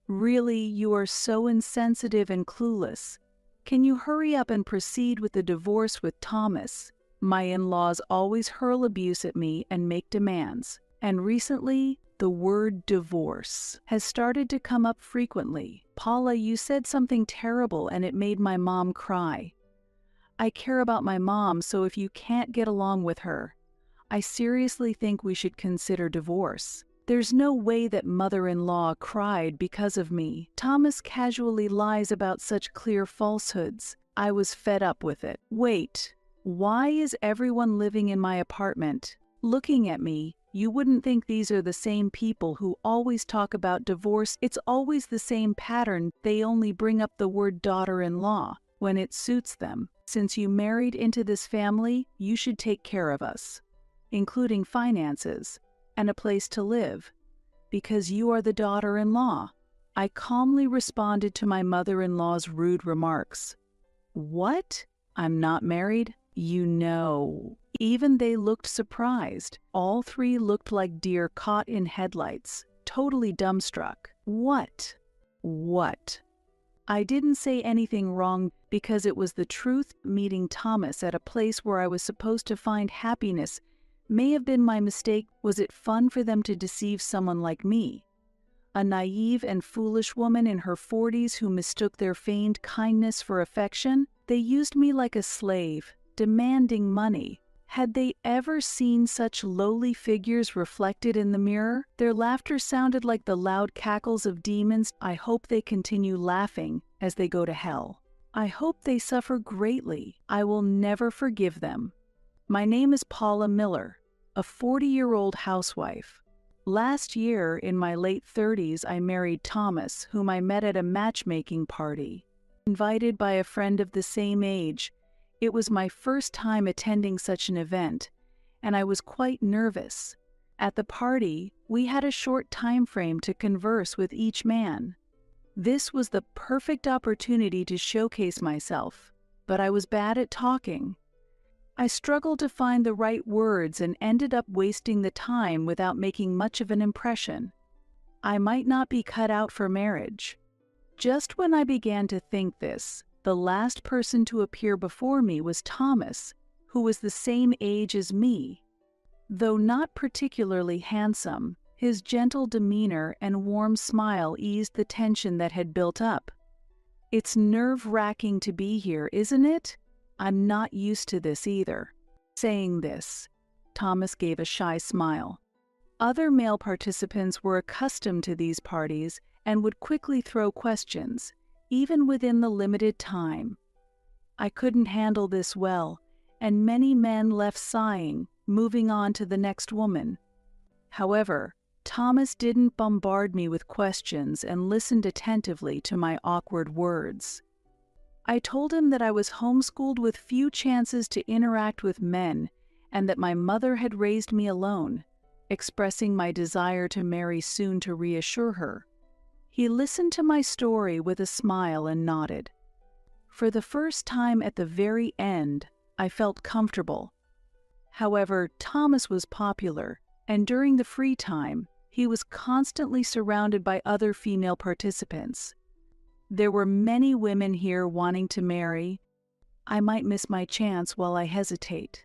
Really, you are so insensitive and clueless. Can you hurry up and proceed with the divorce with Thomas? My in-laws always hurl abuse at me and make demands. And recently, the word divorce has started to come up frequently. Paula, you said something terrible and it made my mom cry. I care about my mom, so if you can't get along with her, I seriously think we should consider divorce. There's no way that mother-in-law cried because of me. Thomas casually lies about such clear falsehoods. I was fed up with it. Wait, why is everyone living in my apartment looking at me? You wouldn't think these are the same people who always talk about divorce. It's always the same pattern. They only bring up the word daughter-in-law when it suits them. Since you married into this family, you should take care of us, including finances and a place to live, because you are the daughter-in-law. I calmly responded to my mother-in-law's rude remarks. What? I'm not married? You know. Even they looked surprised. All three looked like deer caught in headlights, totally dumbstruck. What? What? I didn't say anything wrong because it was the truth. Meeting Thomas at a place where I was supposed to find happiness may have been my mistake. Was it fun for them to deceive someone like me? A naive and foolish woman in her 40s who mistook their feigned kindness for affection? They used me like a slave, demanding money. Had they ever seen such lowly figures reflected in the mirror? Their laughter sounded like the loud cackles of demons. I hope they continue laughing as they go to hell. I hope they suffer greatly. I will never forgive them. My name is Paula Miller, a 40-year-old housewife. Last year, in my late 30s, I married Thomas, whom I met at a matchmaking party. Invited by a friend of the same age, it was my first time attending such an event, and I was quite nervous. At the party, we had a short time frame to converse with each man. This was the perfect opportunity to showcase myself, but I was bad at talking. I struggled to find the right words and ended up wasting the time without making much of an impression. I might not be cut out for marriage. Just when I began to think this, the last person to appear before me was Thomas, who was the same age as me. Though not particularly handsome, his gentle demeanor and warm smile eased the tension that had built up. It's nerve-wracking to be here, isn't it? I'm not used to this either. Saying this, Thomas gave a shy smile. Other male participants were accustomed to these parties and would quickly throw questions, even within the limited time. I couldn't handle this well, and many men left sighing, moving on to the next woman. However, Thomas didn't bombard me with questions and listened attentively to my awkward words. I told him that I was homeschooled with few chances to interact with men and that my mother had raised me alone, expressing my desire to marry soon to reassure her. He listened to my story with a smile and nodded. For the first time at the very end, I felt comfortable. However, Thomas was popular, and during the free time, he was constantly surrounded by other female participants. There were many women here wanting to marry. I might miss my chance while I hesitate.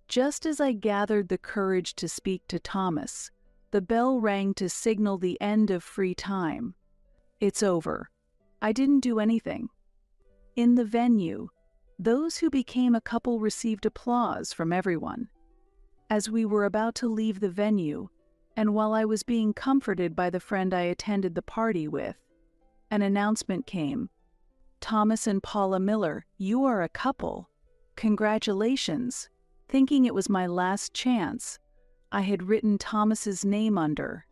Just as I gathered the courage to speak to Thomas, the bell rang to signal the end of free time. It's over. I didn't do anything. In the venue, those who became a couple received applause from everyone. As we were about to leave the venue, and while I was being comforted by the friend I attended the party with, an announcement came. Thomas and Paula Miller, you are a couple. Congratulations. Thinking it was my last chance, I had written Thomas's name under.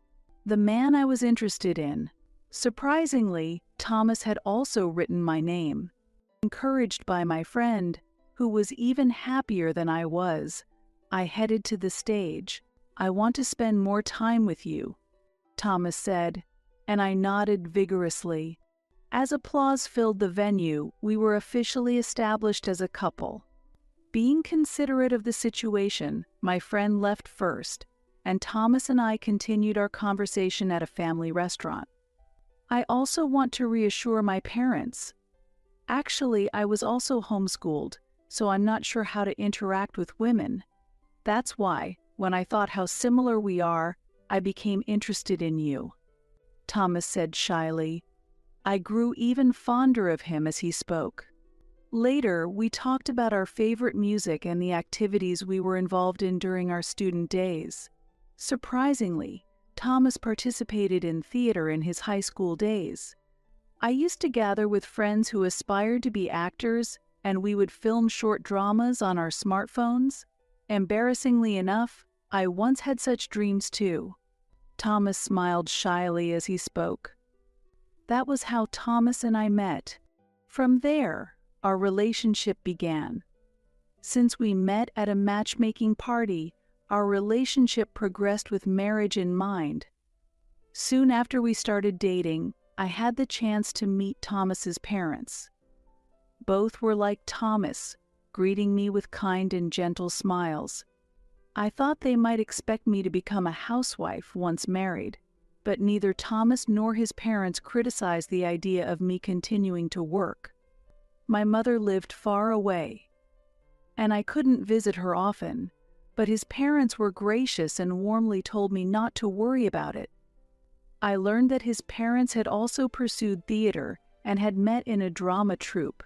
The man I was interested in. Surprisingly, Thomas had also written my name. Encouraged by my friend, who was even happier than I was, I headed to the stage. I want to spend more time with you, Thomas said, and I nodded vigorously. As applause filled the venue, we were officially established as a couple. Being considerate of the situation, my friend left first, and Thomas and I continued our conversation at a family restaurant. I also want to reassure my parents. Actually, I was also homeschooled, so I'm not sure how to interact with women. That's why, when I thought how similar we are, I became interested in you," Thomas said shyly. I grew even fonder of him as he spoke. Later, we talked about our favorite music and the activities we were involved in during our student days. Surprisingly, Thomas participated in theater in his high school days. I used to gather with friends who aspired to be actors, and we would film short dramas on our smartphones. Embarrassingly enough, I once had such dreams too. Thomas smiled shyly as he spoke. That was how Thomas and I met. From there, our relationship began. Since we met at a matchmaking party, our relationship progressed with marriage in mind. Soon after we started dating, I had the chance to meet Thomas's parents. Both were like Thomas, greeting me with kind and gentle smiles. I thought they might expect me to become a housewife once married, but neither Thomas nor his parents criticized the idea of me continuing to work. My mother lived far away, and I couldn't visit her often, but his parents were gracious and warmly told me not to worry about it. I learned that his parents had also pursued theater and had met in a drama troupe.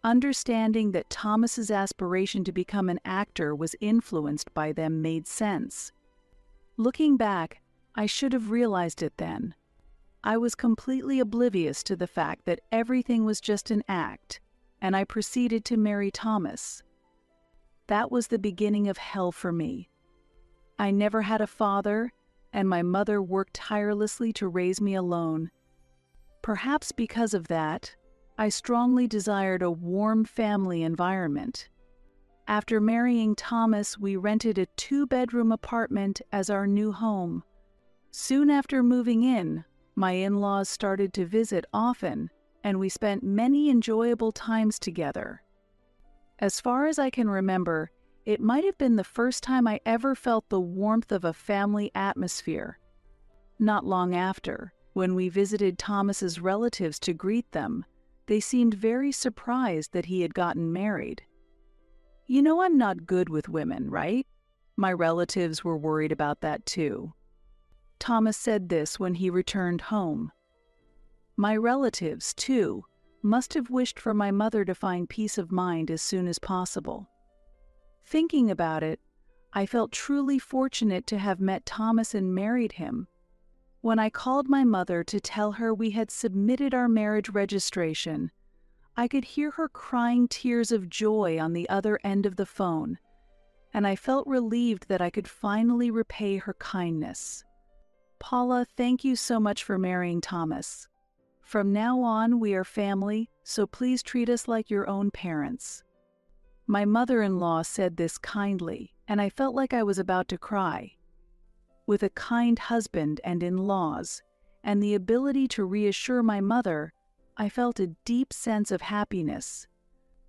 Understanding that Thomas's aspiration to become an actor was influenced by them made sense. Looking back, I should have realized it then. I was completely oblivious to the fact that everything was just an act, and I proceeded to marry Thomas. That was the beginning of hell for me. I never had a father, and my mother worked tirelessly to raise me alone. Perhaps because of that, I strongly desired a warm family environment. After marrying Thomas, we rented a 2-bedroom apartment as our new home. Soon after moving in, my in-laws started to visit often, and we spent many enjoyable times together. As far as I can remember, it might have been the first time I ever felt the warmth of a family atmosphere. Not long after, when we visited Thomas's relatives to greet them, they seemed very surprised that he had gotten married. "You know I'm not good with women, right?" My relatives were worried about that too. Thomas said this when he returned home. My relatives, too, must have wished for my mother to find peace of mind as soon as possible. Thinking about it, I felt truly fortunate to have met Thomas and married him. When I called my mother to tell her we had submitted our marriage registration, I could hear her crying tears of joy on the other end of the phone, and I felt relieved that I could finally repay her kindness. Paula, thank you so much for marrying Thomas. From now on, we are family, so please treat us like your own parents. My mother-in-law said this kindly, and I felt like I was about to cry. With a kind husband and in-laws, and the ability to reassure my mother, I felt a deep sense of happiness.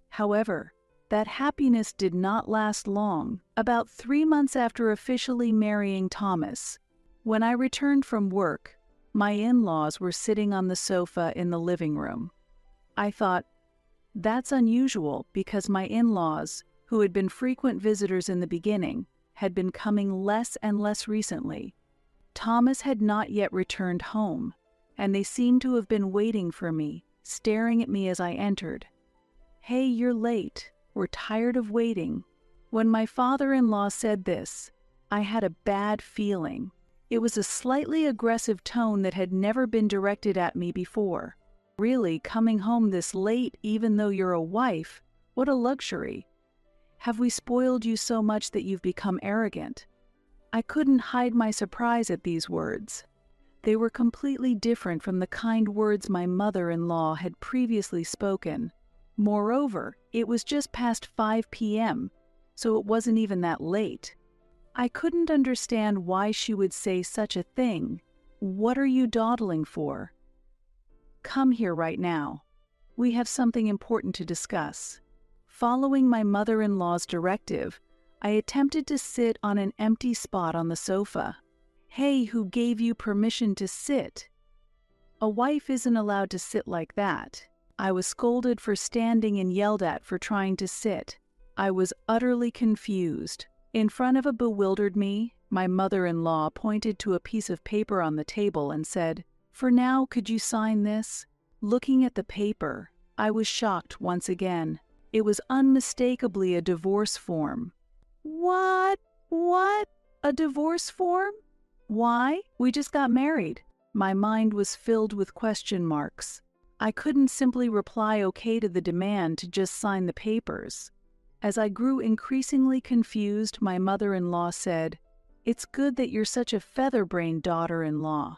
However, that happiness did not last long. About 3 months after officially marrying Thomas, when I returned from work, my in-laws were sitting on the sofa in the living room. I thought, that's unusual because my in-laws, who had been frequent visitors in the beginning, had been coming less and less recently. Thomas had not yet returned home, and they seemed to have been waiting for me, staring at me as I entered. "Hey, you're late. We're tired of waiting." When my father-in-law said this, I had a bad feeling. It was a slightly aggressive tone that had never been directed at me before. Really, coming home this late even though you're a wife, what a luxury. Have we spoiled you so much that you've become arrogant? I couldn't hide my surprise at these words. They were completely different from the kind words my mother-in-law had previously spoken. Moreover, it was just past 5 p.m., so it wasn't even that late. I couldn't understand why she would say such a thing. What are you dawdling for? Come here right now. We have something important to discuss. Following my mother-in-law's directive, I attempted to sit on an empty spot on the sofa. Hey, who gave you permission to sit? A wife isn't allowed to sit like that. I was scolded for standing and yelled at for trying to sit. I was utterly confused. In front of a bewildered me, my mother-in-law pointed to a piece of paper on the table and said, "For now, could you sign this?" Looking at the paper, I was shocked once again. It was unmistakably a divorce form. What? A divorce form? Why? We just got married. My mind was filled with question marks. I couldn't simply reply okay to the demand to just sign the papers. As I grew increasingly confused, my mother-in-law said, "It's good that you're such a feather-brained daughter-in-law.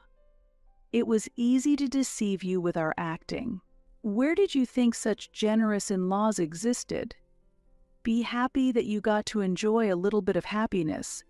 It was easy to deceive you with our acting. Where did you think such generous in-laws existed? Be happy that you got to enjoy a little bit of happiness.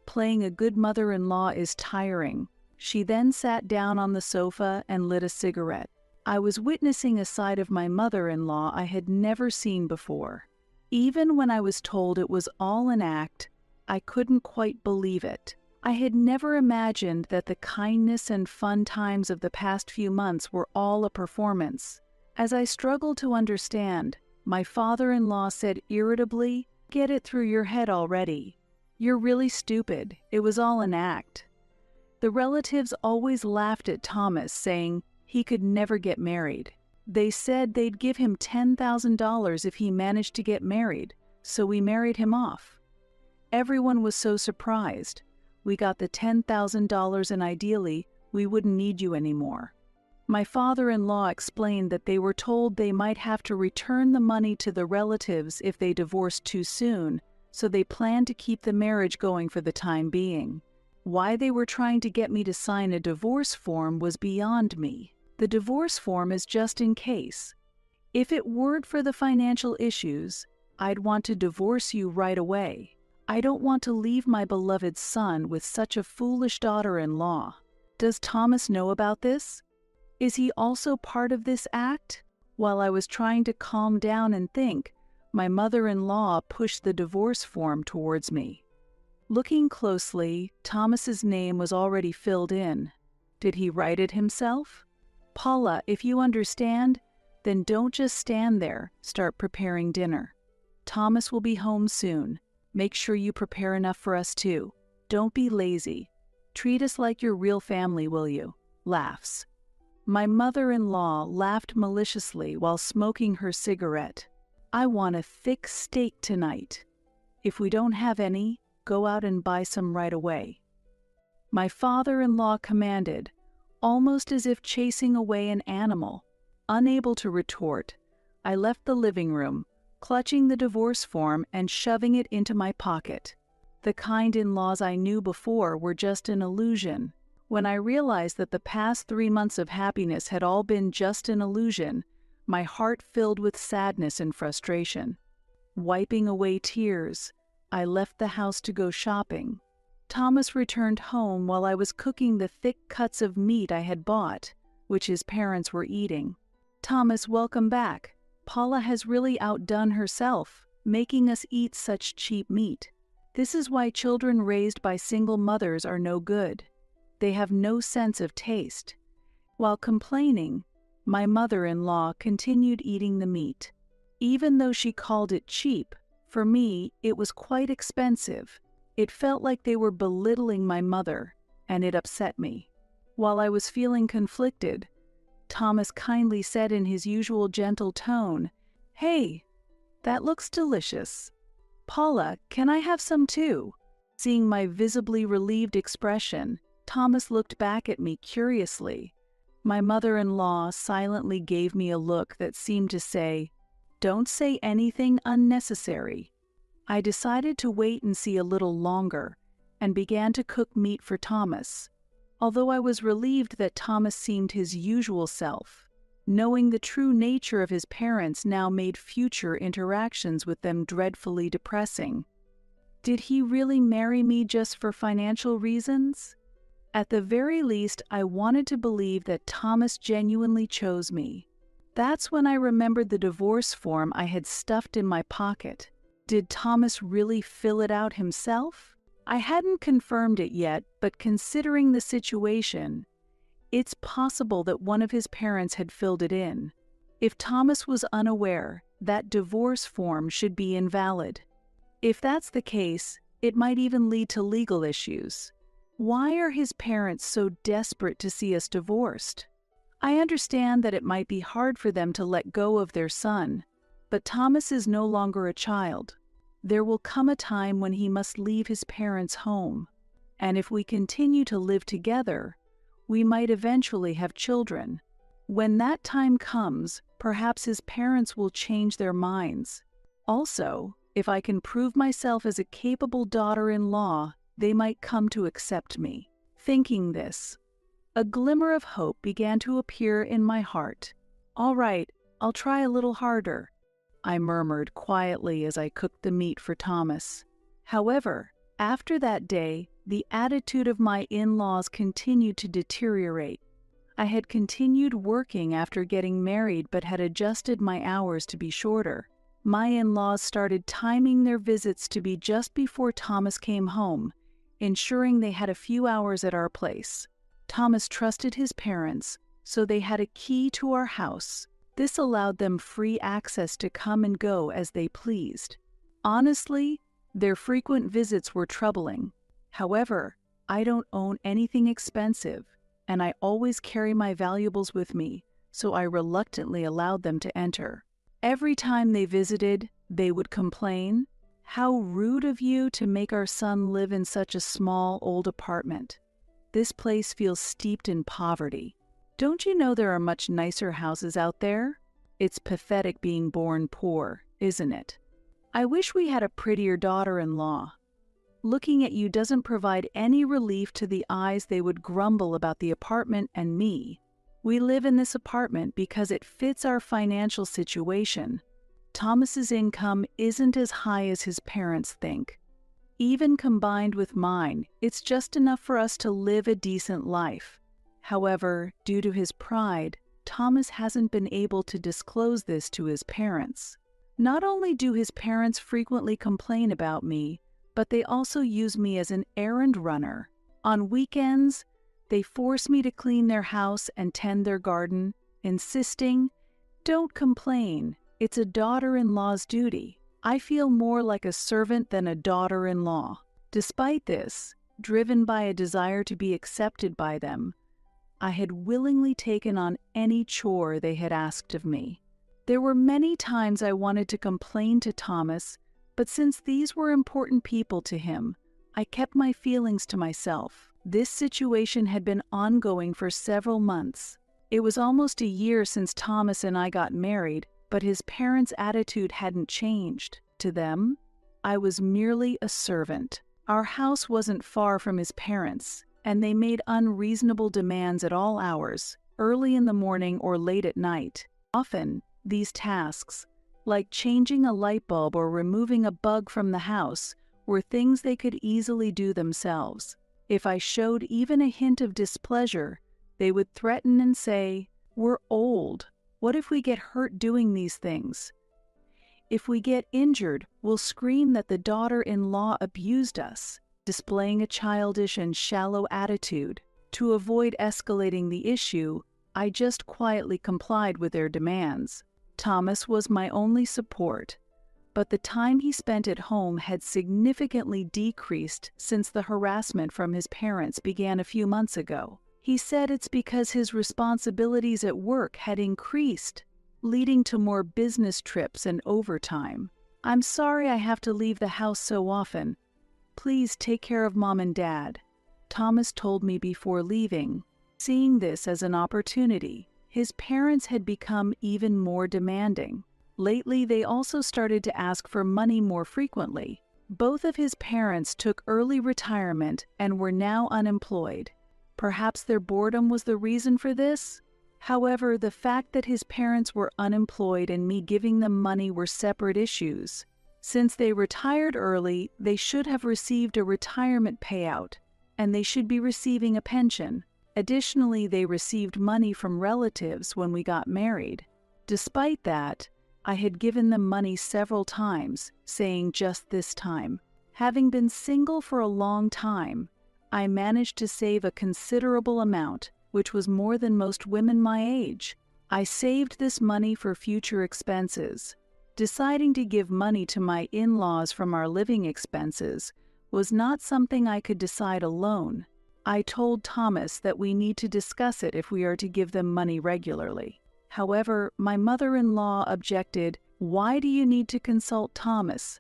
Playing a good mother-in-law is tiring." She then sat down on the sofa and lit a cigarette. I was witnessing a side of my mother-in-law I had never seen before. Even when I was told it was all an act, I couldn't quite believe it. I had never imagined that the kindness and fun times of the past few months were all a performance. As I struggled to understand, my father-in-law said irritably, "Get it through your head already. You're really stupid. It was all an act." The relatives always laughed at Thomas, saying he could never get married. They said they'd give him $10,000 if he managed to get married, so we married him off. Everyone was so surprised. We got the $10,000 and ideally, we wouldn't need you anymore. My father-in-law explained that they were told they might have to return the money to the relatives if they divorced too soon, so they planned to keep the marriage going for the time being. Why they were trying to get me to sign a divorce form was beyond me. The divorce form is just in case. If it weren't for the financial issues, I'd want to divorce you right away. I don't want to leave my beloved son with such a foolish daughter-in-law. Does Thomas know about this? Is he also part of this act? While I was trying to calm down and think, my mother-in-law pushed the divorce form towards me. Looking closely, Thomas's name was already filled in. Did he write it himself? "Paula, if you understand, then don't just stand there, start preparing dinner. Thomas will be home soon. Make sure you prepare enough for us too. Don't be lazy. Treat us like your real family, will you?" Laughs. My mother-in-law laughed maliciously while smoking her cigarette. "I want a thick steak tonight. If we don't have any, go out and buy some right away." My father-in-law commanded, almost as if chasing away an animal. Unable to retort, I left the living room, clutching the divorce form and shoving it into my pocket. The kind in-laws I knew before were just an illusion. When I realized that the past 3 months of happiness had all been just an illusion, my heart filled with sadness and frustration. Wiping away tears, I left the house to go shopping. Thomas returned home while I was cooking the thick cuts of meat I had bought, which his parents were eating. "Thomas, welcome back. Paula has really outdone herself, making us eat such cheap meat. This is why children raised by single mothers are no good. They have no sense of taste." While complaining, my mother-in-law continued eating the meat. Even though she called it cheap, for me, it was quite expensive. It felt like they were belittling my mother, and it upset me. While I was feeling conflicted, Thomas kindly said in his usual gentle tone, "Hey, that looks delicious. Paula, can I have some too?" Seeing my visibly relieved expression, Thomas looked back at me curiously. My mother-in-law silently gave me a look that seemed to say, "Don't say anything unnecessary." I decided to wait and see a little longer, and began to cook meat for Thomas. Although I was relieved that Thomas seemed his usual self, knowing the true nature of his parents now made future interactions with them dreadfully depressing. Did he really marry me just for financial reasons? At the very least, I wanted to believe that Thomas genuinely chose me. That's when I remembered the divorce form I had stuffed in my pocket. Did Thomas really fill it out himself? I hadn't confirmed it yet, but considering the situation, It's possible that one of his parents had filled it in. If Thomas was unaware, that divorce form should be invalid. If that's the case, it might even lead to legal issues. Why are his parents so desperate to see us divorced? I understand that it might be hard for them to let go of their son, but Thomas is no longer a child. There will come a time when he must leave his parents' home, and if we continue to live together, we might eventually have children. When that time comes, perhaps his parents will change their minds. Also, if I can prove myself as a capable daughter-in-law, they might come to accept me. Thinking this, a glimmer of hope began to appear in my heart. "All right, I'll try a little harder," I murmured quietly as I cooked the meat for Thomas. However, after that day, the attitude of my in-laws continued to deteriorate. I had continued working after getting married but had adjusted my hours to be shorter. My in-laws started timing their visits to be just before Thomas came home, ensuring they had a few hours at our place. Thomas trusted his parents, so they had a key to our house. This allowed them free access to come and go as they pleased. Honestly, their frequent visits were troubling. However, I don't own anything expensive, and I always carry my valuables with me, so I reluctantly allowed them to enter. Every time they visited, they would complain, "How rude of you to make our son live in such a small, old apartment. This place feels steeped in poverty. Don't you know there are much nicer houses out there? It's pathetic being born poor, isn't it? I wish we had a prettier daughter-in-law. Looking at you doesn't provide any relief to the eyes." They would grumble about the apartment and me. "We live in this apartment because it fits our financial situation. Thomas's income isn't as high as his parents think. Even combined with mine, it's just enough for us to live a decent life." However, due to his pride, Thomas hasn't been able to disclose this to his parents. Not only do his parents frequently complain about me, but they also use me as an errand runner. On weekends, they force me to clean their house and tend their garden, insisting, "Don't complain, it's a daughter-in-law's duty." I feel more like a servant than a daughter-in-law. Despite this, driven by a desire to be accepted by them, I had willingly taken on any chore they had asked of me. There were many times I wanted to complain to Thomas, but since these were important people to him, I kept my feelings to myself. This situation had been ongoing for several months. It was almost a year since Thomas and I got married, but his parents' attitude hadn't changed. To them, I was merely a servant. Our house wasn't far from his parents, and they made unreasonable demands at all hours, early in the morning or late at night. Often, these tasks, like changing a light bulb or removing a bug from the house, were things they could easily do themselves. If I showed even a hint of displeasure, they would threaten and say, "We're old. What if we get hurt doing these things? If we get injured, we'll scream that the daughter-in-law abused us," displaying a childish and shallow attitude. To avoid escalating the issue, I just quietly complied with their demands. Thomas was my only support, but the time he spent at home had significantly decreased since the harassment from his parents began a few months ago. He said it's because his responsibilities at work had increased, leading to more business trips and overtime. "I'm sorry I have to leave the house so often. Please take care of Mom and Dad," Thomas told me before leaving. Seeing this as an opportunity, his parents had become even more demanding. Lately, they also started to ask for money more frequently. Both of his parents took early retirement and were now unemployed. Perhaps their boredom was the reason for this? However, the fact that his parents were unemployed and me giving them money were separate issues. Since they retired early, they should have received a retirement payout, and they should be receiving a pension. Additionally, they received money from relatives when we got married. Despite that, I had given them money several times, saying just this time. Having been single for a long time, I managed to save a considerable amount, which was more than most women my age. I saved this money for future expenses. Deciding to give money to my in-laws from our living expenses was not something I could decide alone. I told Thomas that we need to discuss it if we are to give them money regularly. However, my mother-in-law objected. "Why do you need to consult Thomas?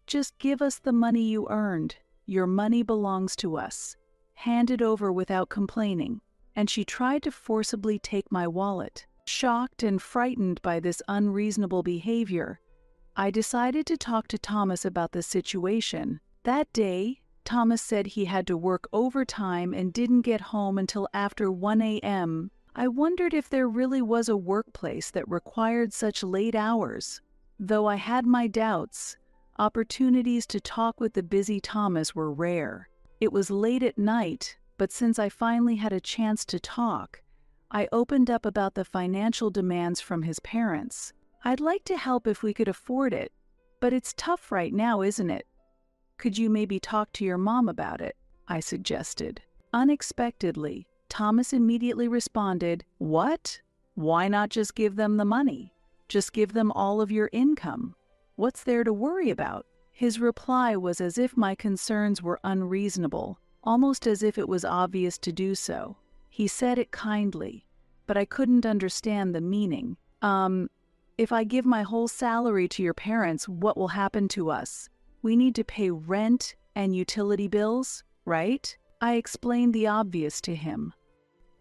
Just give us the money you earned. Your money belongs to us. Hand it over without complaining." And she tried to forcibly take my wallet. Shocked and frightened by this unreasonable behavior, I decided to talk to Thomas about the situation. That day, Thomas said he had to work overtime and didn't get home until after 1 a.m. I wondered if there really was a workplace that required such late hours. Though I had my doubts, opportunities to talk with the busy Thomas were rare. It was late at night, but since I finally had a chance to talk, I opened up about the financial demands from his parents. "I'd like to help if we could afford it, but it's tough right now, isn't it? Could you maybe talk to your mom about it?" I suggested. Unexpectedly, Thomas immediately responded, "What? Why not just give them the money? Just give them all of your income. What's there to worry about?" His reply was as if my concerns were unreasonable, almost as if it was obvious to do so. He said it kindly, but I couldn't understand the meaning. If I give my whole salary to your parents, what will happen to us? We need to pay rent and utility bills, right?" I explained the obvious to him.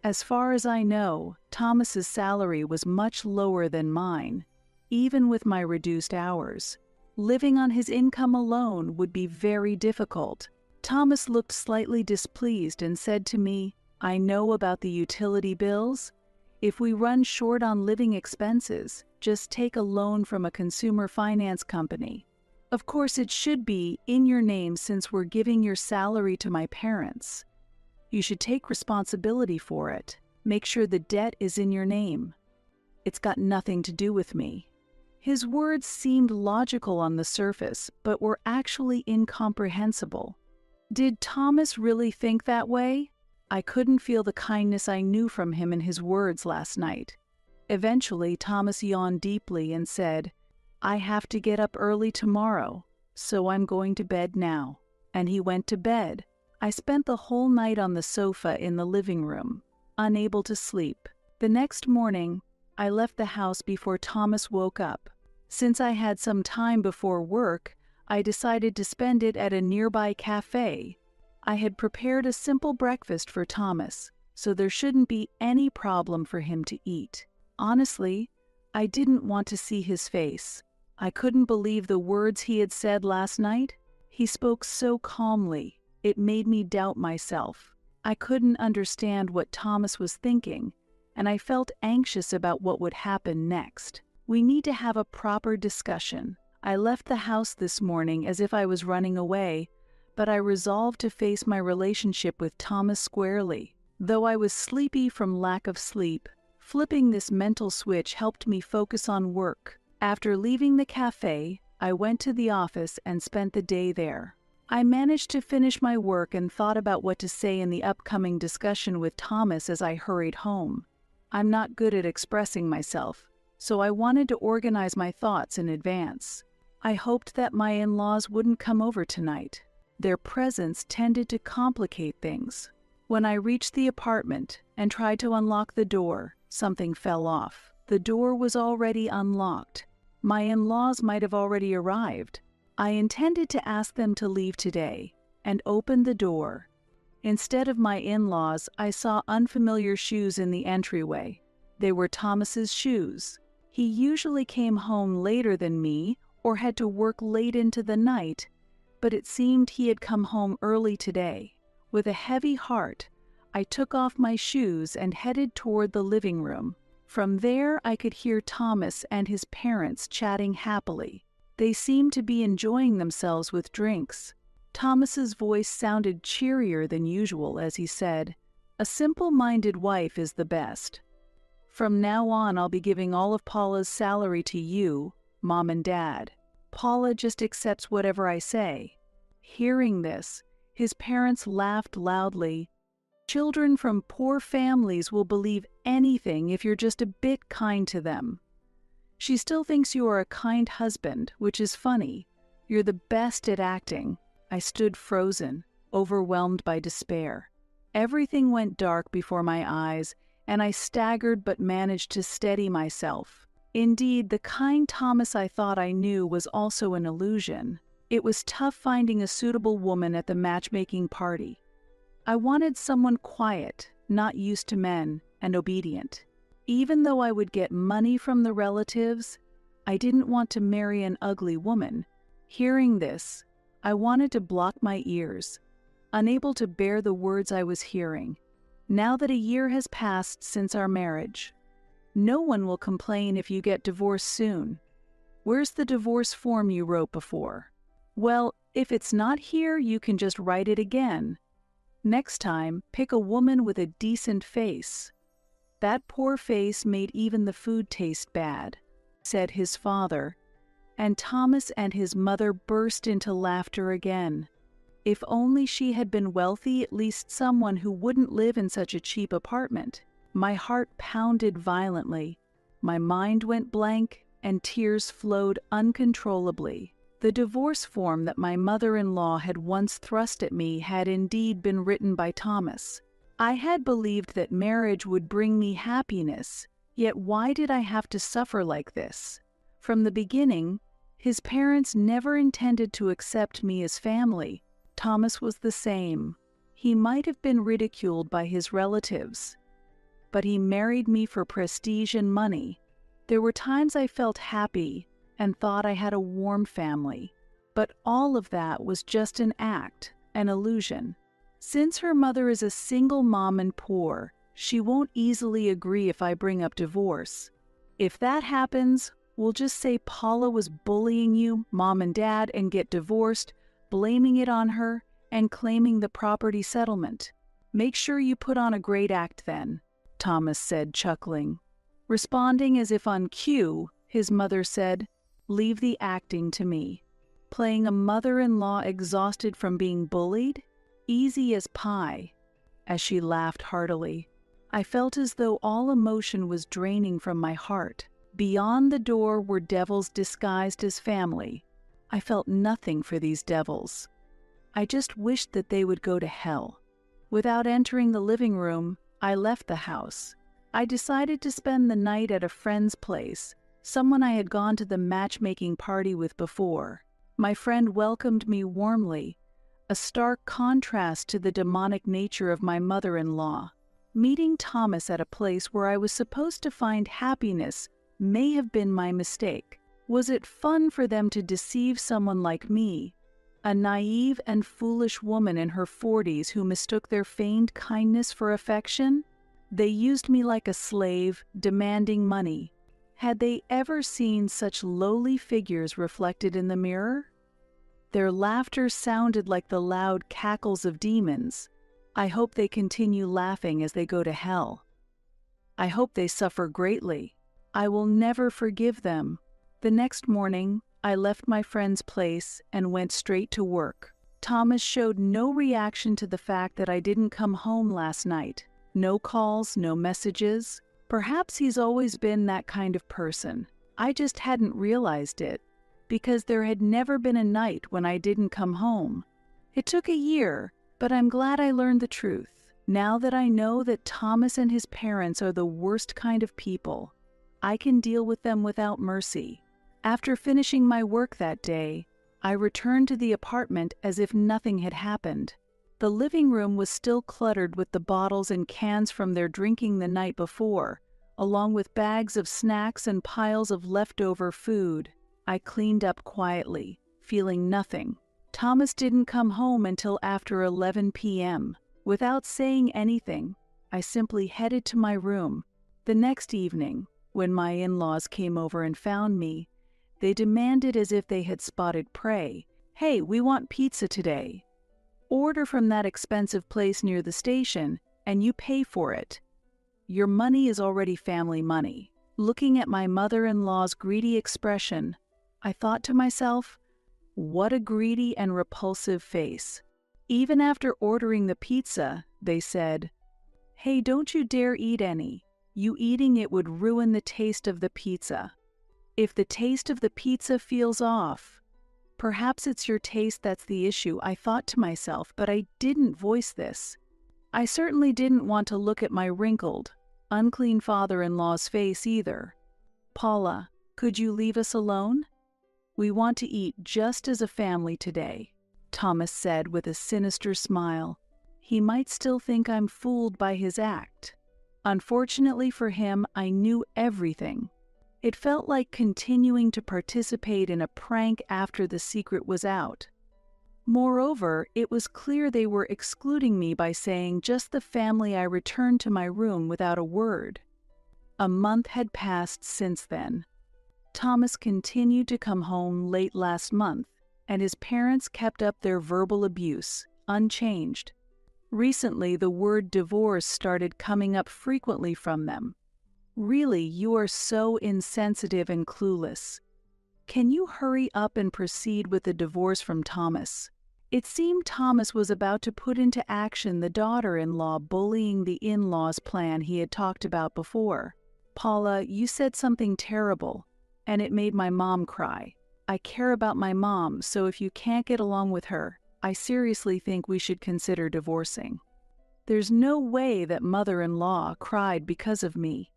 As far as I know, Thomas's salary was much lower than mine, even with my reduced hours. Living on his income alone would be very difficult. Thomas looked slightly displeased and said to me, "I know about the utility bills. If we run short on living expenses, just take a loan from a consumer finance company. Of course, it should be in your name since we're giving your salary to my parents. You should take responsibility for it. Make sure the debt is in your name. It's got nothing to do with me." His words seemed logical on the surface, but were actually incomprehensible. Did Thomas really think that way? I couldn't feel the kindness I knew from him in his words last night. Eventually, Thomas yawned deeply and said, "I have to get up early tomorrow, so I'm going to bed now." And he went to bed. I spent the whole night on the sofa in the living room, unable to sleep. The next morning, I left the house before Thomas woke up. Since I had some time before work, I decided to spend it at a nearby cafe. I had prepared a simple breakfast for Thomas, so there shouldn't be any problem for him to eat. Honestly, I didn't want to see his face. I couldn't believe the words he had said last night. He spoke so calmly, it made me doubt myself. I couldn't understand what Thomas was thinking, and I felt anxious about what would happen next. We need to have a proper discussion. I left the house this morning as if I was running away, but I resolved to face my relationship with Thomas squarely. Though I was sleepy from lack of sleep, flipping this mental switch helped me focus on work. After leaving the cafe, I went to the office and spent the day there. I managed to finish my work and thought about what to say in the upcoming discussion with Thomas as I hurried home. I'm not good at expressing myself, so I wanted to organize my thoughts in advance. I hoped that my in-laws wouldn't come over tonight. Their presence tended to complicate things. When I reached the apartment and tried to unlock the door, something fell off. The door was already unlocked. My in-laws might have already arrived. I intended to ask them to leave today, and opened the door. Instead of my in-laws, I saw unfamiliar shoes in the entryway. They were Thomas's shoes. He usually came home later than me or had to work late into the night, but it seemed he had come home early today. With a heavy heart, I took off my shoes and headed toward the living room. From there, I could hear Thomas and his parents chatting happily. They seemed to be enjoying themselves with drinks. Thomas's voice sounded cheerier than usual as he said, "A simple-minded wife is the best. From now on, I'll be giving all of Paula's salary to you, Mom and Dad. Paula just accepts whatever I say." Hearing this, his parents laughed loudly. Children from poor families will believe anything if you're just a bit kind to them. She still thinks you are a kind husband, which is funny. You're the best at acting." I stood frozen, overwhelmed by despair. Everything went dark before my eyes, and I staggered but managed to steady myself. Indeed, the kind Thomas I thought I knew was also an illusion. It was tough finding a suitable woman at the matchmaking party. I wanted someone quiet, not used to men, and obedient. Even though I would get money from the relatives, I didn't want to marry an ugly woman. Hearing this, I wanted to block my ears, unable to bear the words I was hearing. Now that a year has passed since our marriage, no one will complain if you get divorced soon. Where's the divorce form you wrote before? Well, if it's not here, you can just write it again. Next time, pick a woman with a decent face. That poor face made even the food taste bad," said his father, and Thomas and his mother burst into laughter again. If only she had been wealthy, at least someone who wouldn't live in such a cheap apartment. My heart pounded violently. My mind went blank, and tears flowed uncontrollably. The divorce form that my mother-in-law had once thrust at me had indeed been written by Thomas. I had believed that marriage would bring me happiness, yet why did I have to suffer like this? From the beginning, his parents never intended to accept me as family. Thomas was the same. He might have been ridiculed by his relatives, but he married me for prestige and money. There were times I felt happy and thought I had a warm family, but all of that was just an act, an illusion. Since her mother is a single mom and poor, she won't easily agree if I bring up divorce. If that happens, we'll just say Paula was bullying you, Mom and Dad, and get divorced, blaming it on her, and claiming the property settlement. Make sure you put on a great act then, Thomas said, chuckling. Responding as if on cue, his mother said, "Leave the acting to me." Playing a mother-in-law exhausted from being bullied? Easy as pie. As she laughed heartily, I felt as though all emotion was draining from my heart. Beyond the door were devils disguised as family. I felt nothing for these devils. I just wished that they would go to hell. Without entering the living room, I left the house. I decided to spend the night at a friend's place, someone I had gone to the matchmaking party with before. My friend welcomed me warmly, a stark contrast to the demonic nature of my mother-in-law. Meeting Thomas at a place where I was supposed to find happiness may have been my mistake. Was it fun for them to deceive someone like me, a naive and foolish woman in her 40s who mistook their feigned kindness for affection? They used me like a slave, demanding money. Had they ever seen such lowly figures reflected in the mirror? Their laughter sounded like the loud cackles of demons. I hope they continue laughing as they go to hell. I hope they suffer greatly. I will never forgive them. The next morning, I left my friend's place and went straight to work. Thomas showed no reaction to the fact that I didn't come home last night. No calls, no messages. Perhaps he's always been that kind of person. I just hadn't realized it, because there had never been a night when I didn't come home. It took a year, but I'm glad I learned the truth. Now that I know that Thomas and his parents are the worst kind of people, I can deal with them without mercy. After finishing my work that day, I returned to the apartment as if nothing had happened. The living room was still cluttered with the bottles and cans from their drinking the night before, along with bags of snacks and piles of leftover food. I cleaned up quietly, feeling nothing. Thomas didn't come home until after 11 p.m. Without saying anything, I simply headed to my room. The next evening, when my in-laws came over and found me, they demanded as if they had spotted prey, "Hey, we want pizza today. Order from that expensive place near the station, and you pay for it. Your money is already family money." Looking at my mother-in-law's greedy expression, I thought to myself, what a greedy and repulsive face. Even after ordering the pizza, they said, Hey, don't you dare eat any. You eating it would ruin the taste of the pizza. If the taste of the pizza feels off, perhaps it's your taste that's the issue, I thought to myself, but I didn't voice this. I certainly didn't want to look at my wrinkled, unclean father-in-law's face either. Paula, could you leave us alone? We want to eat just as a family today, Thomas said with a sinister smile. He might still think I'm fooled by his act. Unfortunately for him, I knew everything. It felt like continuing to participate in a prank after the secret was out. Moreover, it was clear they were excluding me by saying just the family. I returned to my room without a word. A month had passed since then. Thomas continued to come home late last month, and his parents kept up their verbal abuse, unchanged. Recently, the word divorce started coming up frequently from them. Really, you are so insensitive and clueless. Can you hurry up and proceed with the divorce from Thomas? It seemed Thomas was about to put into action the daughter-in-law bullying the in-laws plan he had talked about before. Paula, you said something terrible, and it made my mom cry. I care about my mom, so if you can't get along with her, I seriously think we should consider divorcing. There's no way that mother-in-law cried because of me.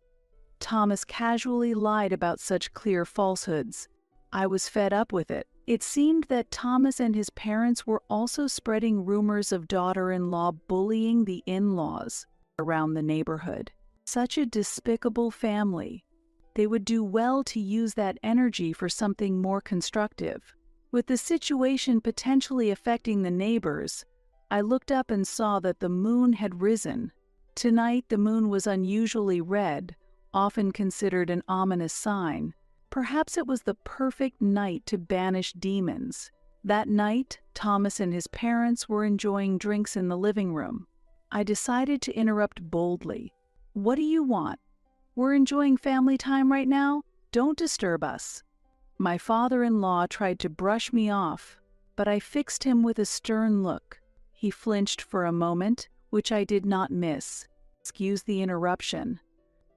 Thomas casually lied about such clear falsehoods. I was fed up with it. It seemed that Thomas and his parents were also spreading rumors of daughter-in-law bullying the in-laws around the neighborhood. Such a despicable family. They would do well to use that energy for something more constructive. With the situation potentially affecting the neighbors, I looked up and saw that the moon had risen. Tonight the moon was unusually red, often considered an ominous sign. Perhaps it was the perfect night to banish demons. That night, Thomas and his parents were enjoying drinks in the living room. I decided to interrupt boldly. What do you want? We're enjoying family time right now. Don't disturb us. My father-in-law tried to brush me off, but I fixed him with a stern look. He flinched for a moment, which I did not miss. Excuse the interruption.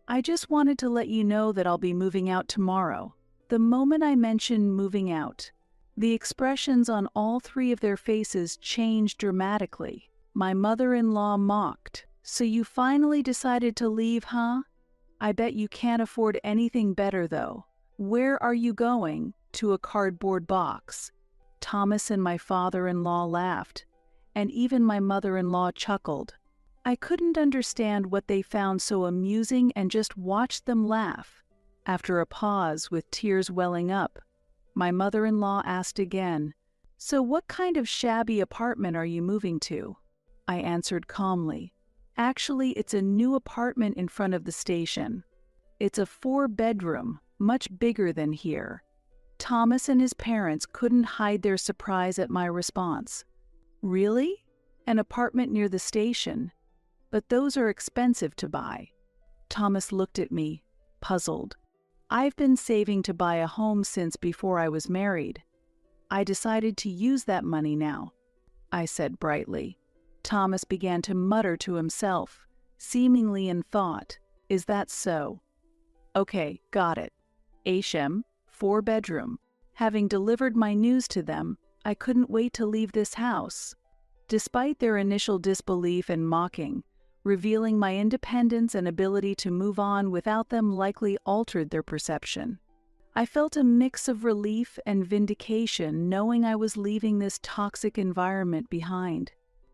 I just wanted to let you know that I'll be moving out tomorrow. The moment I mentioned moving out, the expressions on all three of their faces changed dramatically. My mother-in-law mocked. So you finally decided to leave, huh? I bet you can't afford anything better, though. Where are you going? To a cardboard box. Thomas and my father-in-law laughed, and even my mother-in-law chuckled. I couldn't understand what they found so amusing and just watched them laugh. After a pause, with tears welling up, my mother-in-law asked again, "So what kind of shabby apartment are you moving to?" I answered calmly, "Actually, it's a new apartment in front of the station. It's a 4-bedroom, much bigger than here." Thomas and his parents couldn't hide their surprise at my response. "Really? An apartment near the station? But those are expensive to buy." Thomas looked at me, puzzled. "I've been saving to buy a home since before I was married. I decided to use that money now," I said brightly. Thomas began to mutter to himself, seemingly in thought. "Is that so? Okay, got it. Ashem, 4-bedroom. Having delivered my news to them, I couldn't wait to leave this house." Despite their initial disbelief and mocking, revealing my independence and ability to move on without them likely altered their perception. I felt a mix of relief and vindication knowing I was leaving this toxic environment behind.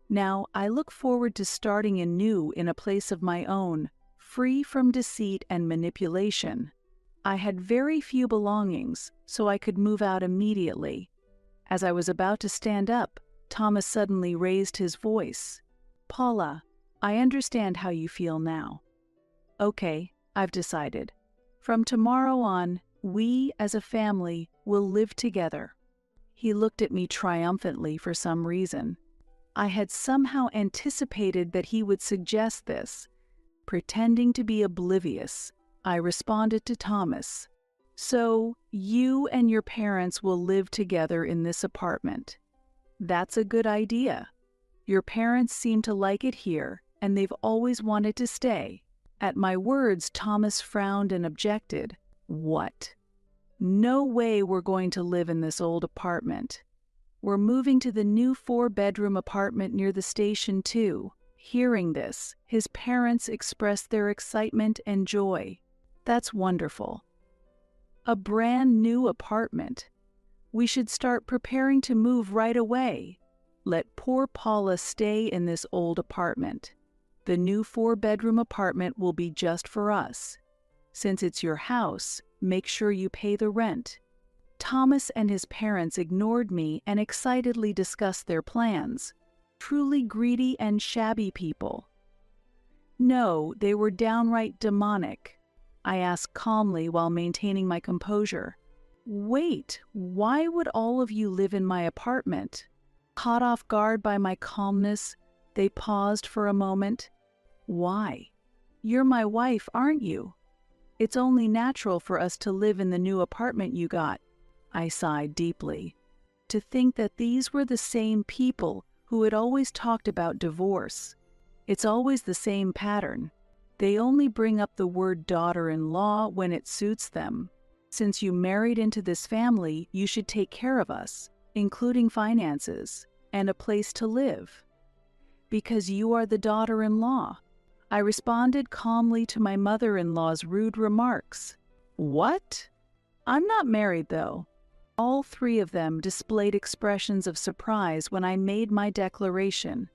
Now, I look forward to starting anew in a place of my own, free from deceit and manipulation. I had very few belongings, so I could move out immediately. As I was about to stand up, Thomas suddenly raised his voice. "Paula, I understand how you feel now. Okay, I've decided. From tomorrow on, we as a family will live together." He looked at me triumphantly for some reason. I had somehow anticipated that he would suggest this. Pretending to be oblivious, I responded to Thomas. "So, you and your parents will live together in this apartment. That's a good idea. Your parents seem to like it here, and they've always wanted to stay. At my words, Thomas frowned and objected. What? No way we're going to live in this old apartment. We're moving to the new 4-bedroom apartment near the station too. Hearing this, his parents expressed their excitement and joy. That's wonderful. A brand new apartment. We should start preparing to move right away. Let poor Paula stay in this old apartment. The new 4-bedroom apartment will be just for us. Since it's your house, make sure you pay the rent. Thomas and his parents ignored me and excitedly discussed their plans. Truly greedy and shabby people. No, they were downright demonic. I asked calmly while maintaining my composure. Wait, why would all of you live in my apartment? Caught off guard by my calmness, they paused for a moment. Why? You're my wife, aren't you? It's only natural for us to live in the new apartment you got. I sighed deeply. To think that these were the same people who had always talked about divorce. It's always the same pattern. They only bring up the word daughter-in-law when it suits them. Since you married into this family, you should take care of us, including finances, and a place to live. Because you are the daughter-in-law. I responded calmly to my mother-in-law's rude remarks. What? I'm not married, though. All three of them displayed expressions of surprise when I made my declaration.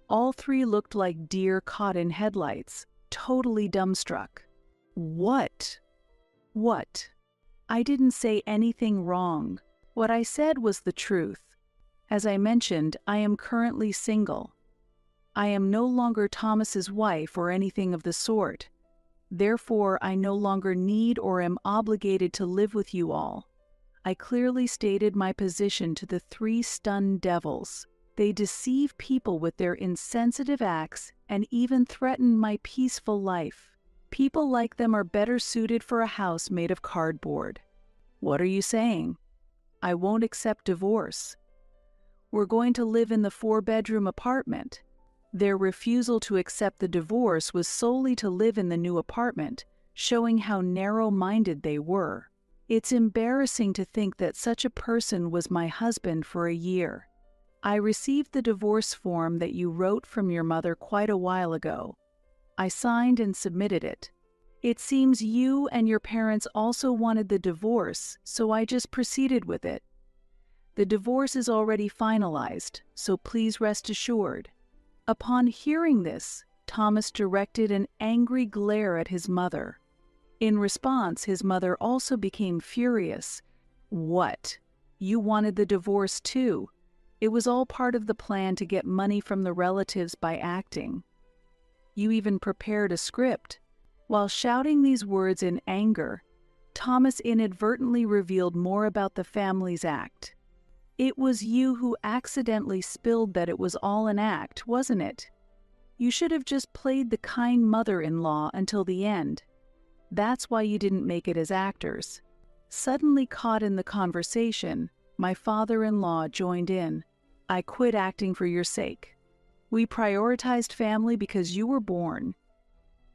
All three looked like deer caught in headlights, totally dumbstruck. What? What? I didn't say anything wrong. What I said was the truth. As I mentioned, I am currently single. I am no longer Thomas's wife or anything of the sort. Therefore, I no longer need or am obligated to live with you all. I clearly stated my position to the three stunned devils. They deceive people with their insensitive acts and even threaten my peaceful life. People like them are better suited for a house made of cardboard. What are you saying? I won't accept divorce. We're going to live in the 4-bedroom apartment. Their refusal to accept the divorce was solely to live in the new apartment, showing how narrow-minded they were. It's embarrassing to think that such a person was my husband for a year. I received the divorce form that you wrote from your mother quite a while ago. I signed and submitted it. It seems you and your parents also wanted the divorce, so I just proceeded with it. The divorce is already finalized, so please rest assured. Upon hearing this, Thomas directed an angry glare at his mother. In response, his mother also became furious. What? You wanted the divorce too? It was all part of the plan to get money from the relatives by acting. You even prepared a script. While shouting these words in anger, Thomas inadvertently revealed more about the family's act. It was you who accidentally spilled that it was all an act, wasn't it? You should have just played the kind mother-in-law until the end. That's why you didn't make it as actors. Suddenly caught in the conversation, my father-in-law joined in. I quit acting for your sake. We prioritized family because you were born.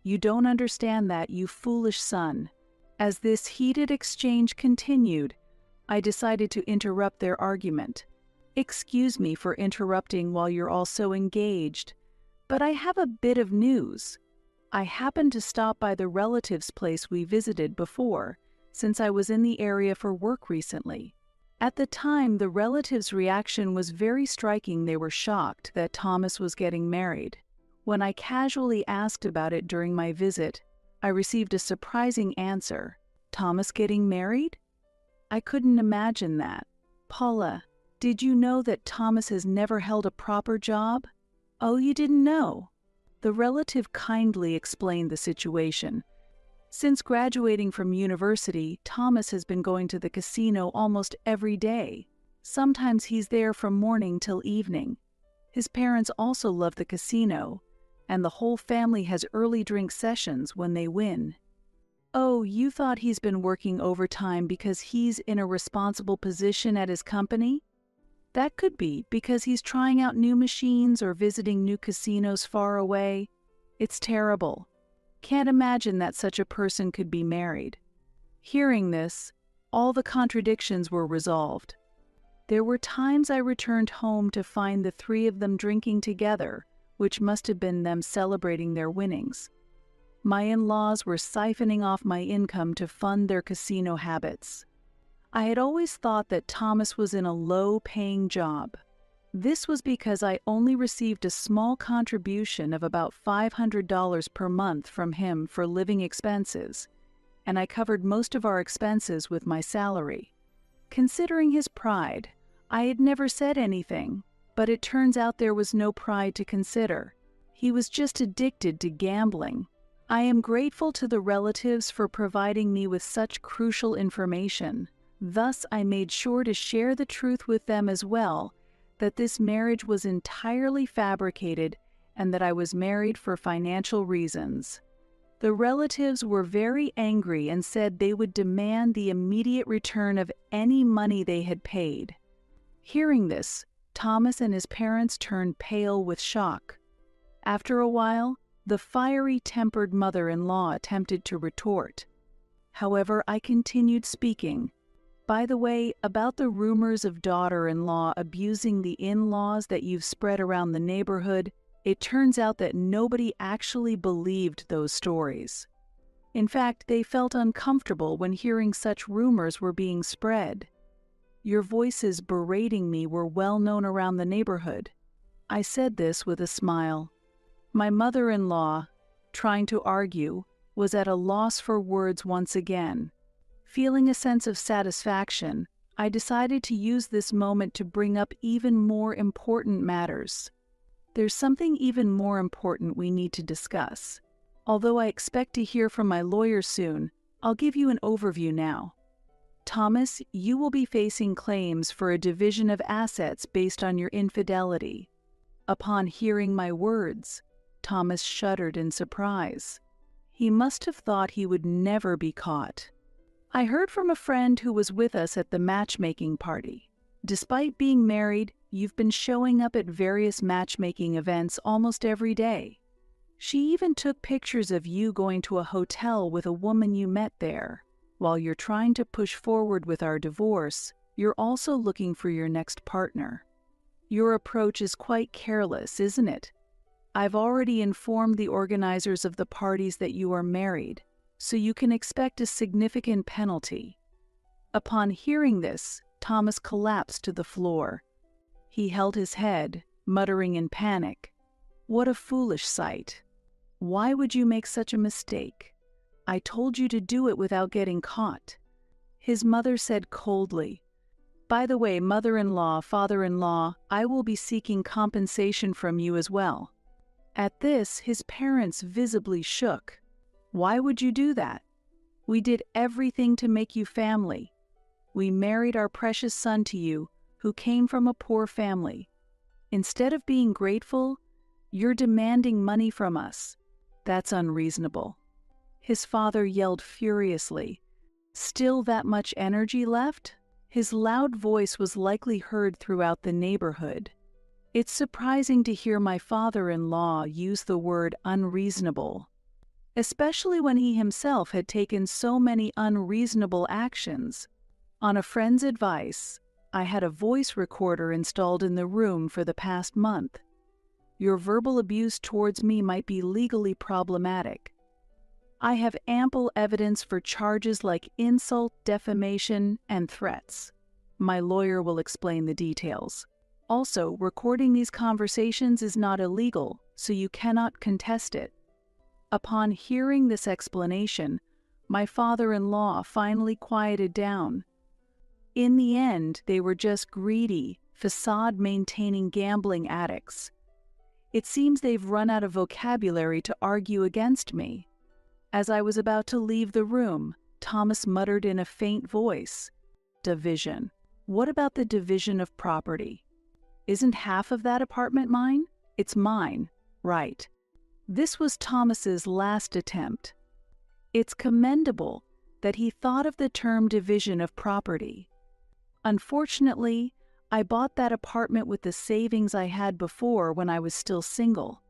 You don't understand that, you foolish son. As this heated exchange continued, I decided to interrupt their argument. Excuse me for interrupting while you're all so engaged, but I have a bit of news. I happened to stop by the relative's place we visited before, since I was in the area for work recently. At the time, the relative's reaction was very striking. They were shocked that Thomas was getting married. When I casually asked about it during my visit, I received a surprising answer. Thomas getting married? I couldn't imagine that. Paula, did you know that Thomas has never held a proper job? Oh, you didn't know? The relative kindly explained the situation. Since graduating from university, Thomas has been going to the casino almost every day. Sometimes he's there from morning till evening. His parents also love the casino, and the whole family has early drink sessions when they win. Oh, you thought he's been working overtime because he's in a responsible position at his company? That could be because he's trying out new machines or visiting new casinos far away. It's terrible. Can't imagine that such a person could be married. Hearing this, all the contradictions were resolved. There were times I returned home to find the three of them drinking together, which must have been them celebrating their winnings. My in-laws were siphoning off my income to fund their casino habits. I had always thought that Thomas was in a low-paying job. This was because I only received a small contribution of about $500 per month from him for living expenses, and I covered most of our expenses with my salary. Considering his pride, I had never said anything, but it turns out there was no pride to consider. He was just addicted to gambling. I am grateful to the relatives for providing me with such crucial information. Thus, I made sure to share the truth with them as well, that this marriage was entirely fabricated and that I was married for financial reasons. The relatives were very angry and said they would demand the immediate return of any money they had paid. Hearing this, Thomas and his parents turned pale with shock. After a while, the fiery-tempered mother-in-law attempted to retort. However, I continued speaking. By the way, about the rumors of daughter-in-law abusing the in-laws that you've spread around the neighborhood, it turns out that nobody actually believed those stories. In fact, they felt uncomfortable when hearing such rumors were being spread. Your voices berating me were well known around the neighborhood. I said this with a smile. My mother-in-law, trying to argue, was at a loss for words once again. Feeling a sense of satisfaction, I decided to use this moment to bring up even more important matters. There's something even more important we need to discuss. Although I expect to hear from my lawyer soon, I'll give you an overview now. Thomas, you will be facing claims for a division of assets based on your infidelity. Upon hearing my words, Thomas shuddered in surprise. He must have thought he would never be caught. I heard from a friend who was with us at the matchmaking party. Despite being married, you've been showing up at various matchmaking events almost every day. She even took pictures of you going to a hotel with a woman you met there. While you're trying to push forward with our divorce, you're also looking for your next partner. Your approach is quite careless, isn't it? I've already informed the organizers of the parties that you are married, so you can expect a significant penalty. Upon hearing this, Thomas collapsed to the floor. He held his head, muttering in panic, "What a foolish sight. Why would you make such a mistake? I told you to do it without getting caught." His mother said coldly, "By the way, mother-in-law, father-in-law, I will be seeking compensation from you as well." At this, his parents visibly shook. "Why would you do that? We did everything to make you family. We married our precious son to you, who came from a poor family. Instead of being grateful, you're demanding money from us. That's unreasonable." His father yelled furiously. Still that much energy left? His loud voice was likely heard throughout the neighborhood. It's surprising to hear my father-in-law use the word unreasonable, especially when he himself had taken so many unreasonable actions. On a friend's advice, I had a voice recorder installed in the room for the past month. Your verbal abuse towards me might be legally problematic. I have ample evidence for charges like insult, defamation, and threats. My lawyer will explain the details. Also, recording these conversations is not illegal, so you cannot contest it. Upon hearing this explanation, my father-in-law finally quieted down. In the end, they were just greedy, facade-maintaining gambling addicts. It seems they've run out of vocabulary to argue against me. As I was about to leave the room, Thomas muttered in a faint voice, "Division. What about the division of property? Isn't half of that apartment mine? It's mine, right?" This was Thomas's last attempt. It's commendable that he thought of the term division of property. Unfortunately, I bought that apartment with the savings I had before when I was still single.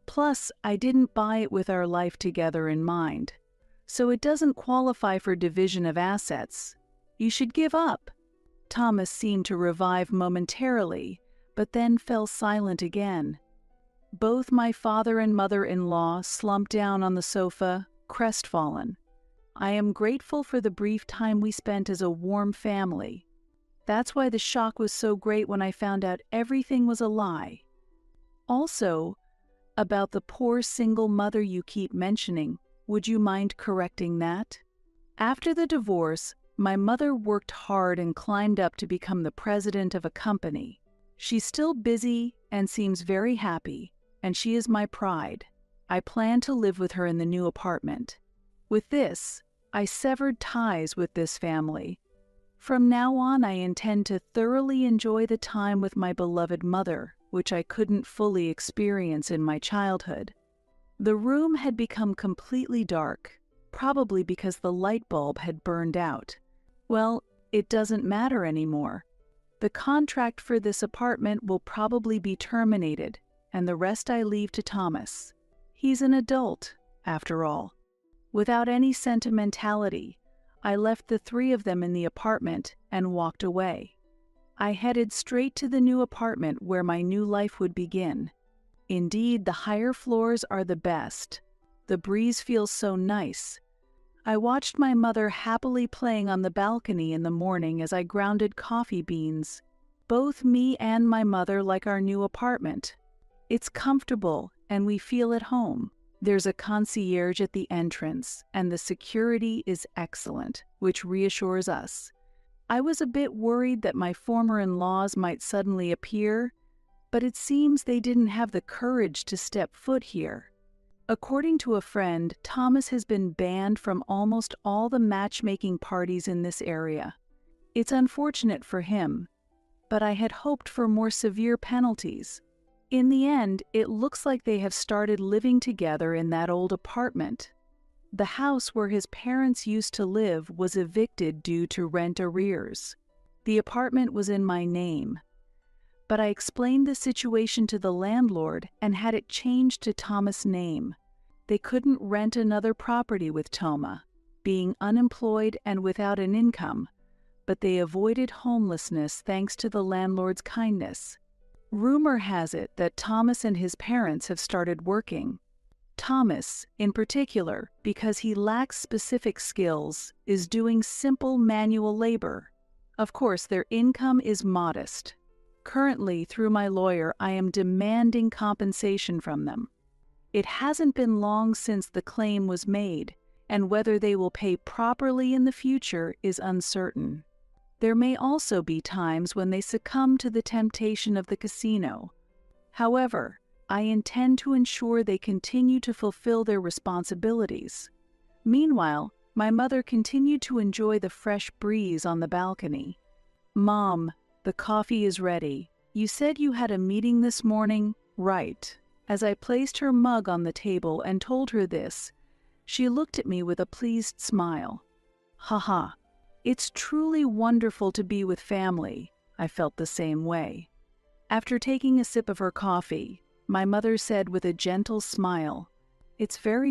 Plus, I didn't buy it with our life together in mind. So it doesn't qualify for division of assets. You should give up." Thomas seemed to revive momentarily, but then fell silent again. Both my father and mother-in-law slumped down on the sofa, crestfallen. I am grateful for the brief time we spent as a warm family. That's why the shock was so great when I found out everything was a lie. Also, about the poor single mother you keep mentioning, would you mind correcting that? After the divorce, my mother worked hard and climbed up to become the president of a company. She's still busy and seems very happy, and she is my pride. I plan to live with her in the new apartment. With this, I severed ties with this family. From now on, I intend to thoroughly enjoy the time with my beloved mother, which I couldn't fully experience in my childhood. The room had become completely dark, probably because the light bulb had burned out. Well, it doesn't matter anymore. The contract for this apartment will probably be terminated, and the rest I leave to Thomas. He's an adult, after all. Without any sentimentality, I left the three of them in the apartment and walked away. I headed straight to the new apartment where my new life would begin. Indeed, the higher floors are the best. The breeze feels so nice. I watched my mother happily playing on the balcony in the morning as I grounded coffee beans. Both me and my mother like our new apartment. It's comfortable and we feel at home. There's a concierge at the entrance, and the security is excellent, which reassures us. I was a bit worried that my former in-laws might suddenly appear, but it seems they didn't have the courage to step foot here. According to a friend, Thomas has been banned from almost all the matchmaking parties in this area. It's unfortunate for him, but I had hoped for more severe penalties. In the end, it looks like they have started living together in that old apartment. The house where his parents used to live was evicted due to rent arrears. The apartment was in my name, but I explained the situation to the landlord and had it changed to Thomas' name. They couldn't rent another property with Toma, being unemployed and without an income, but they avoided homelessness thanks to the landlord's kindness. Rumor has it that Thomas and his parents have started working. Thomas, in particular, because he lacks specific skills, is doing simple manual labor. Of course, their income is modest. Currently, through my lawyer, I am demanding compensation from them. It hasn't been long since the claim was made, and whether they will pay properly in the future is uncertain. There may also be times when they succumb to the temptation of the casino. However, I intend to ensure they continue to fulfill their responsibilities. Meanwhile, my mother continued to enjoy the fresh breeze on the balcony. "Mom, the coffee is ready. You said you had a meeting this morning, right?" As I placed her mug on the table and told her this, she looked at me with a pleased smile. "Haha. It's truly wonderful to be with family." I felt the same way. After taking a sip of her coffee, my mother said with a gentle smile, "It's very